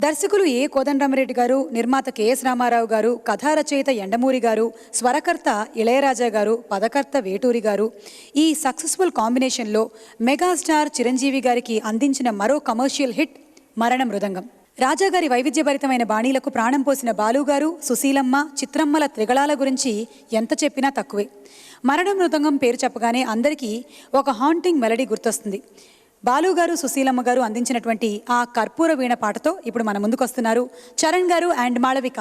దర్శకులు ఏ కోదండరామిరెడ్డి గారు, నిర్మాత కెఎస్ రామారావు గారు, కథా రచయిత ఎండమూరి గారు, స్వరకర్త ఇళయరాజా గారు, పదకర్త వేటూరి గారు ఈ సక్సెస్ఫుల్ కాంబినేషన్లో మెగాస్టార్ చిరంజీవి గారికి అందించిన మరో కమర్షియల్ హిట్ మరణ మృదంగం. రాజాగారి వైవిధ్యభరితమైన బాణీలకు ప్రాణం పోసిన బాలుగారు, సుశీలమ్మ, చిత్రమ్మల త్రిగళాల గురించి ఎంత చెప్పినా తక్కువే. మరణ మృదంగం పేరు చెప్పగానే అందరికీ ఒక హాంటింగ్ మెలడీ గుర్తొస్తుంది. బాలుగారు, సుశీలమ్మ గారు అందించినటువంటి ఆ కర్పూర వీణ పాటతో ఇప్పుడు మన ముందుకు వస్తున్నారు చరణ్ గారు అండ్ మాళవిక.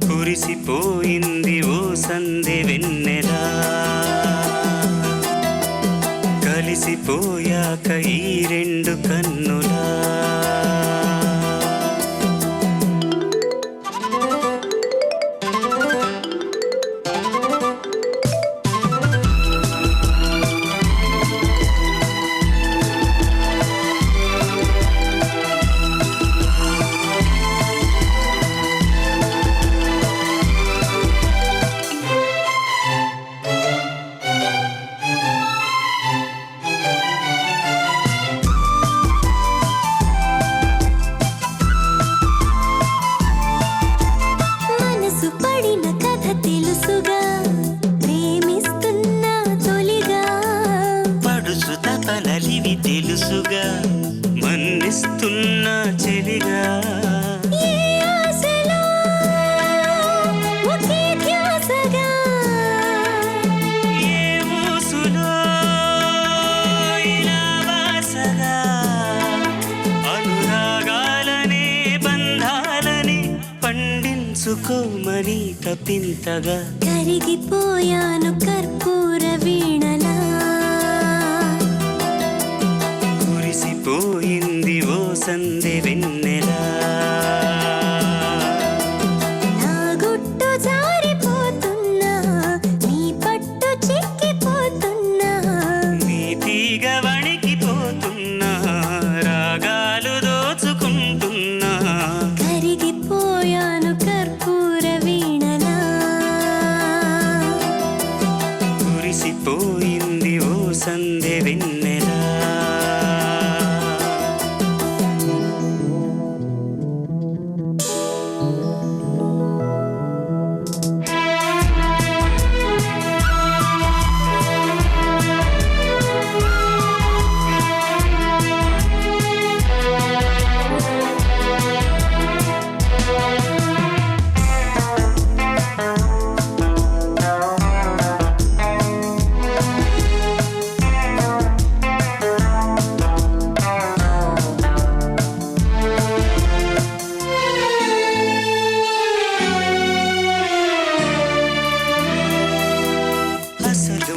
కురిసిపోయింది ఓ సందె వెన్నెలా, కలిసిపోయాక ఈ రెండు కన్నులా. తలలివి తెలుసుగా మన్నిస్తున్న చెలిగా, ఏ ఊసులో ఇలా వాసగా, అనురాగాలనే బంధాలని పండించుకోమని తప్పింతగా. కరిగిపోయాను కర్పూర వీణలా, పోయింది ఓ సందె వెన్నెలా. నా గుట్టు జారిపోతున్నా, నీ పట్టు చిక్కిపోతున్నా, నీ తీగ వణికిపోతున్నా, రాగాలు దోచుకుంటున్నా. కరిగిపోయాను కర్పూర వీణలా, కురిసిపోయింది ఓ సందె వెన్నెలా.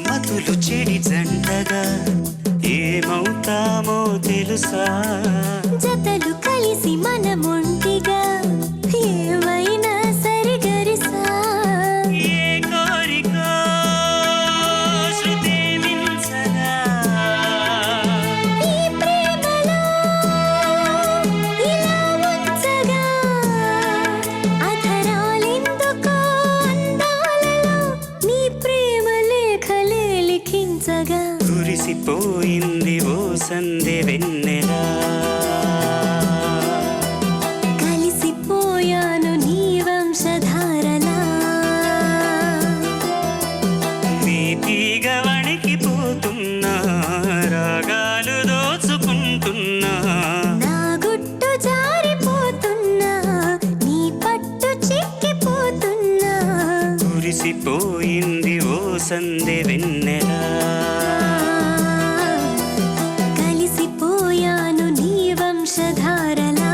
మతులు చెడి జంటగా ఏమవుతామో తెలుసా, జతలు కలిసి మనముంటిగా ఏమైనా సరిగరిసా. ఏ కోరికో శృతి మించగా, ఈ ప్రేమలో ఇలా ఉంచగా, అధరాలెందుకో అందాలలో నీ ప్రేమ లేఖలే లిఖించగా. కురిసిపోయింది ఓ సందె వెన్నెలా. కలిసిపోయింది ఓ సందె వెన్నెలా. కలిసిపోయాను నీ వంశధారలా.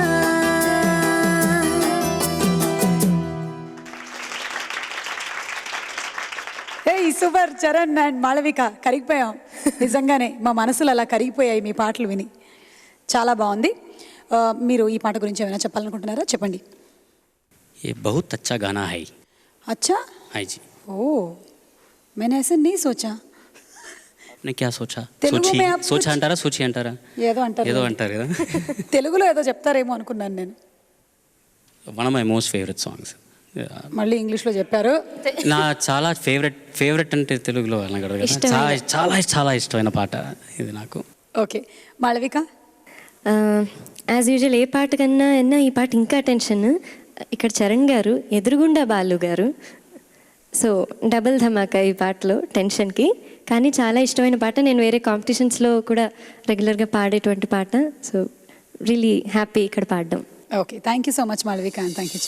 ఏయ్ సూపర్ చరణ్ అండ్ మాళవిక కరిగిపోయాం నిజంగానే మా మనసులు అలా కరిగిపోయాయి మీ పాటలు విని చాలా బాగుంది మీరు ఈ పాట గురించి ఏమైనా చెప్పాలనుకుంటున్నారా చెప్పండి ये बहुत अच्छा गाना है अच्छा हाँ जी ओह मैंने ऐसे नहीं सोचा आपने क्या सोचा తెలుగు सोची में आप सोचा कुछ- అంటారా సూచి అంటారా ఏదో అంటారు ఏదో అంటారు కదా తెలుగులో ఏదో చెప్తారేమో అనుకున్నాను నేను one of my most favourite songs మళ్ళీ ఇంగ్లీష్లో చెప్పారు నా చాలా ఫేవరెట్ అంటే తెలుగులో అనగలరు కదా చాలా చాలా చాలా ఇష్టమైన పాట ఇది నాకు ఓకే మాళవిక యాజ్ యూజువల్ ఏ పాట కన్నా ఈ పాట ఇంకా టెన్షన్ ఇక్కడ చరణ్ గారు ఎదురుగుండా బాలు గారు సో డబుల్ ధమాకా ఈ పాటలో టెన్షన్కి కానీ చాలా ఇష్టమైన పాట నేను వేరే కాంపిటీషన్స్లో కూడా రెగ్యులర్గా పాడేటువంటి పాట సో రియలీ హ్యాపీ ఇక్కడ పాడడం okay thank you so much Malavika and thank you